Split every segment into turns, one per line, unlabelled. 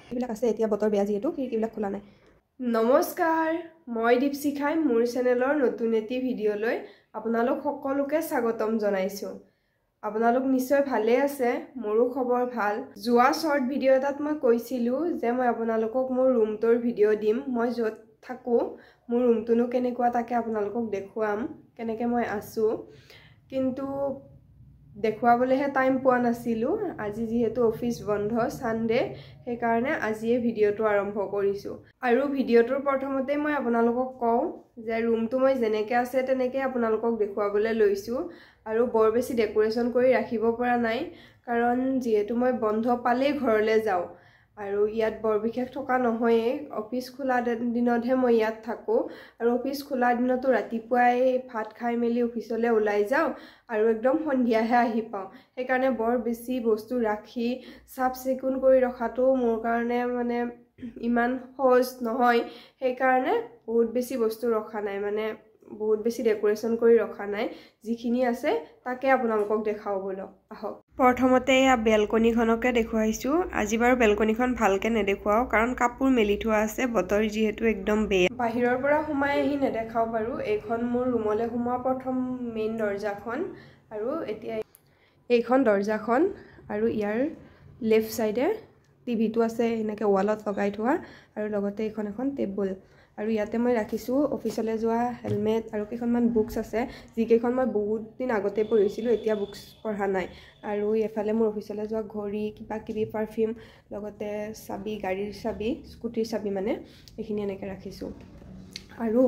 এইবিলাক আছে এতিয়া বতৰ বেয়া যিহেতু খিৰিকীবিলাক খোলা নাই।
নমস্কাৰ, মই দীপশিখাই মোৰ চেনেলৰ নতুন এটি ভিডিঅ'লৈ আপোনালোক সকলোকে স্বাগতম জনাইছোঁ। আপোনালোক নিশ্চয় ভালে আছে, মোৰো খবৰ ভাল। যোৱা শৰ্ট ভিডিঅ' এটাত মই কৈছিলোঁ যে মই আপোনালোকক মোৰ ৰুমটোৰ ভিডিঅ' দিম, মই য'ত থাকোঁ মোৰ ৰুমটোনো কেনেকুৱা তাকে আপোনালোকক দেখুৱাম, কেনেকৈ মই আছোঁ। কিন্তু দেখুৱাবলৈহে টাইম পোৱা নাছিলোঁ। আজি যিহেতু অফিচ বন্ধ ছানডে, সেইকাৰণে আজিয়ে ভিডিঅ'টো আৰম্ভ কৰিছোঁ। আৰু ভিডিঅ'টোৰ প্ৰথমতে মই আপোনালোকক কওঁ যে ৰুমটো মই যেনেকৈ আছে তেনেকৈ আপোনালোকক দেখুৱাবলৈ লৈছোঁ। আৰু বৰ বেছি ডেক'ৰেশ্যন কৰি ৰাখিব পৰা নাই, কাৰণ যিহেতু মই বন্ধ পালেই ঘৰলৈ যাওঁ আৰু ইয়াত বৰ বিশেষ থকা নহয়েই। অফিচ খোলা দিনতহে মই ইয়াত থাকোঁ, আৰু অফিচ খোলা দিনতো ৰাতিপুৱাই ভাত খাই মেলি অফিচলৈ ওলাই যাওঁ আৰু একদম সন্ধিয়াহে আহি পাওঁ। সেইকাৰণে বৰ বেছি বস্তু ৰাখি চাফ চিকুণ কৰি ৰখাটো মোৰ কাৰণে মানে ইমান সহজ নহয়। সেইকাৰণে বহুত বেছি বস্তু ৰখা নাই, মানে বহুত বেছি ডেক'ৰেশ্যন কৰি ৰখা নাই। যিখিনি আছে তাকে আপোনালোকক দেখাওঁ বলক, আহক। প্ৰথমতে এয়া বেলকনিখনকে দেখুৱাইছোঁ। আজি বাৰু বেলকনিখন ভালকৈ নেদেখুৱাওঁ, কাৰণ কাপোৰ মেলি থোৱা আছে, বতৰ যিহেতু একদম বেয়া। বাহিৰৰ পৰা সোমাই আহি নেদেখাওঁ বাৰু। এইখন মোৰ ৰুমলৈ সোমোৱা প্ৰথম মেইন দৰ্জাখন, আৰু এতিয়া এইখন দৰ্জাখন, আৰু ইয়াৰ লেফ্ট ছাইডে টিভিটো আছে এনেকৈ ৱালত লগাই থোৱা, আৰু লগতে এইখন এখন টেবুল। আৰু ইয়াতে মই ৰাখিছোঁ অফিচলৈ যোৱা হেলমেট আৰু কেইখনমান বুকছ আছে, যিকেইখন মই বহুত দিন আগতে পঢ়িছিলোঁ, এতিয়া বুকছ পঢ়া নাই। আৰু এফালে মোৰ অফিচলৈ যোৱা ঘড়ী, কিবা কিবি পাৰফিউম, লগতে চাবি, গাড়ীৰ চাবি, স্কুটিৰ চাবি, মানে এইখিনি এনেকৈ ৰাখিছোঁ। আৰু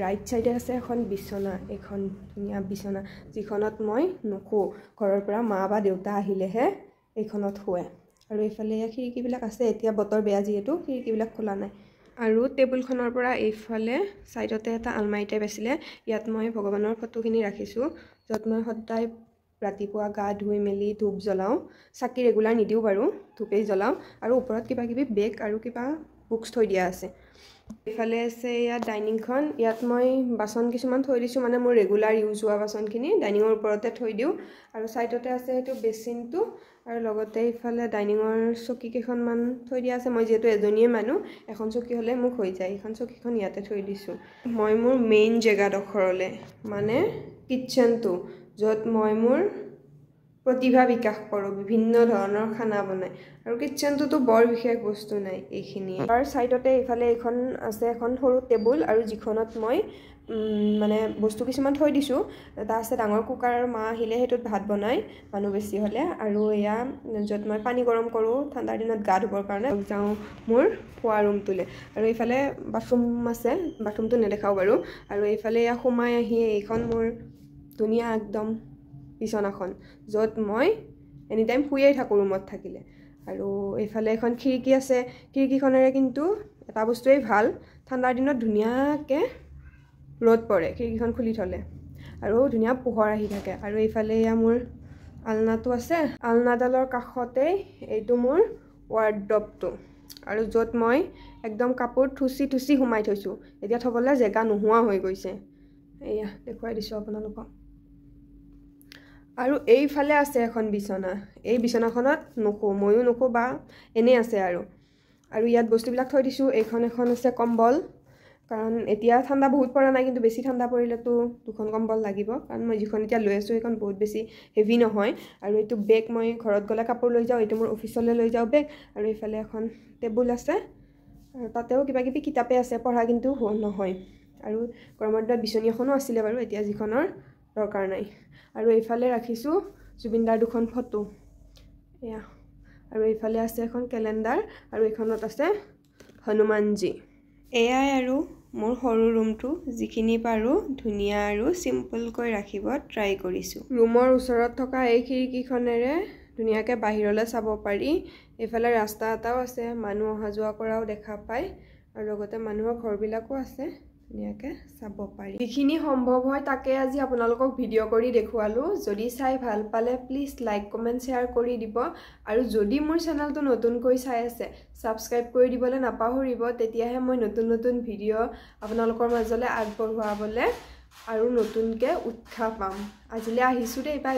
ৰাইট ছাইডে আছে এখন বিচনা, এইখন ধুনীয়া বিচনা, যিখনত মই নুশোওঁ। ঘৰৰ পৰা মা বা দেউতা আহিলেহে এইখনত শুৱে। আৰু এইফালে খিৰিকীবিলাক আছে, এতিয়া বতৰ বেয়া যিহেতু খিৰিকীবিলাক খোলা নাই। আৰু টেবুলখনৰ পৰা এইফালে ছাইডতে এটা আলমাৰি টাইপ আছিলে, ইয়াত মই ভগৱানৰ ফটোখিনি ৰাখিছোঁ, য'ত মই সদায় ৰাতিপুৱা গা ধুই মেলি ধূপ জ্বলাওঁ। চাকি ৰেগুলাৰ নিদিওঁ বাৰু, ধূপেই জ্বলাওঁ। আৰু ওপৰত কিবা কিবি বেগ আৰু কিবা বুকছ থৈ দিয়া আছে। এইফালে আছে ইয়াত ডাইনিংখন, ইয়াত মই বাচন কিছুমান থৈ দিছোঁ, মানে মোৰ ৰেগুলাৰ ইউজ হোৱা বাচনখিনি ডাইনিঙৰ ওপৰতে থৈ দিওঁ। আৰু ছাইডতে আছে এইটো বেচিনটো, আৰু লগতে ইফালে ডাইনিঙৰ চকী কেইখনমান থৈ দিয়া আছে। মই যিহেতু এজনীয়ে মানুহ, এখন চকী হ'লে মোক হৈ যায়, এইখন চকীখন ইয়াতে থৈ দিছোঁ। মই মোৰ মেইন জেগাডোখৰলৈ, মানে কিটচেনটো, য'ত মই মোৰ প্ৰতিভা বিকাশ কৰোঁ, বিভিন্ন ধৰণৰ খানা বনাই। আৰু কিটচেনটোতো বৰ বিশেষ বস্তু নাই, এইখিনিয়ে। তাৰ ছাইডতে এইফালে এইখন আছে এখন সৰু টেবুল, আৰু যিখনত মই মানে বস্তু কিছুমান থৈ দিছোঁ। এটা আছে ডাঙৰ কুকাৰ, আৰু মা আহিলে সেইটোত ভাত বনাই মানুহ বেছি হ'লে। আৰু এয়া য'ত মই পানী গৰম কৰোঁ ঠাণ্ডাৰ দিনত গা ধুবৰ কাৰণে, যাওঁ মোৰ খোৱা ৰুমটোলৈ। আৰু এইফালে বাথৰুম আছে, বাথৰুমটো নেদেখাওঁ বাৰু। আৰু এইফালে এয়া সোমাই আহি এইখন মোৰ ধুনীয়া একদম বিচনাখন, য'ত মই এনিটাইম শুয়েই থাকোঁ ৰুমত থাকিলে। আৰু এইফালে এখন খিৰিকী আছে, খিৰিকীখনেৰে কিন্তু এটা বস্তুৱেই ভাল, ঠাণ্ডাৰ দিনত ধুনীয়াকৈ ৰ'দ পৰে খিৰিকীখন খুলি থ'লে, আৰু ধুনীয়া পোহৰ আহি থাকে। আৰু এইফালে এয়া মোৰ আলনাটো আছে, আলনাডালৰ কাষতেই এইটো মোৰ ৱাৰ্ড্ৰবটো, আৰু য'ত মই একদম কাপোৰ থুচি থুচি সোমাই থৈছোঁ, এতিয়া থ'বলৈ জেগা নোহোৱা হৈ গৈছে। এয়া দেখুৱাই দিছোঁ আপোনালোকক। আৰু এইফালে আছে এখন বিচনা, এই বিচনাখনত নুশোওঁ, ময়ো নুশোওঁ, বা এনেই আছে। আৰু ইয়াত বস্তুবিলাক থৈ দিছোঁ। এইখন এখন আছে কম্বল, কাৰণ এতিয়া ঠাণ্ডা বহুত পৰা নাই, কিন্তু বেছি ঠাণ্ডা পৰিলেতো দুখন কম্বল লাগিব, কাৰণ মই যিখন এতিয়া লৈ আছোঁ সেইখন বহুত বেছি হেভি নহয়। আৰু এইটো বেগ, মই ঘৰত গ'লে কাপোৰ লৈ যাওঁ, এইটো মোৰ অফিচলৈ লৈ যাওঁ বেগ। আৰু এইফালে এখন টেবুল আছে, আৰু তাতেও কিবা কিবি কিতাপে আছে, পঢ়া কিন্তু নহয়। আৰু গৰমৰ দিনত বিচনী এখনো আছিলে বাৰু, এতিয়া যিখনৰ দৰকাৰ নাই। আৰু এইফালে ৰাখিছোঁ জুবিনদাৰ দুখন ফটো, এয়া। আৰু এইফালে আছে এখন কেলেণ্ডাৰ, আৰু এইখনত আছে হনুমানজী। এয়াই আৰু মোৰ সৰু ৰুমটো, যিখিনি পাৰোঁ ধুনীয়া আৰু চিম্পলকৈ ৰাখিব ট্ৰাই কৰিছোঁ। ৰুমৰ ওচৰত থকা এই খিৰিকীখনেৰে ধুনীয়াকৈ বাহিৰলৈ চাব পাৰি। এইফালে ৰাস্তা এটাও আছে, মানুহ অহা যোৱা কৰাও দেখা পায়, আৰু লগতে মানুহৰ ঘৰবিলাকো আছে, ধুনীয়াকৈ চাব পাৰি। যিখিনি সম্ভৱ হয় তাকে আজি আপোনালোকক ভিডিঅ' কৰি দেখুৱালোঁ। যদি চাই ভাল পালে প্লিজ লাইক, কমেণ্ট, শ্বেয়াৰ কৰি দিব। আৰু যদি মোৰ চেনেলটো নতুনকৈ চাই আছে, ছাবস্ক্ৰাইব কৰি দিবলৈ নাপাহৰিব, তেতিয়াহে মই নতুন নতুন ভিডিঅ' আপোনালোকৰ মাজলৈ আগবঢ়াবলৈ আৰু নতুনকৈ উৎসাহ পাম। আজিলৈ আহিছোঁ দেই, বাই।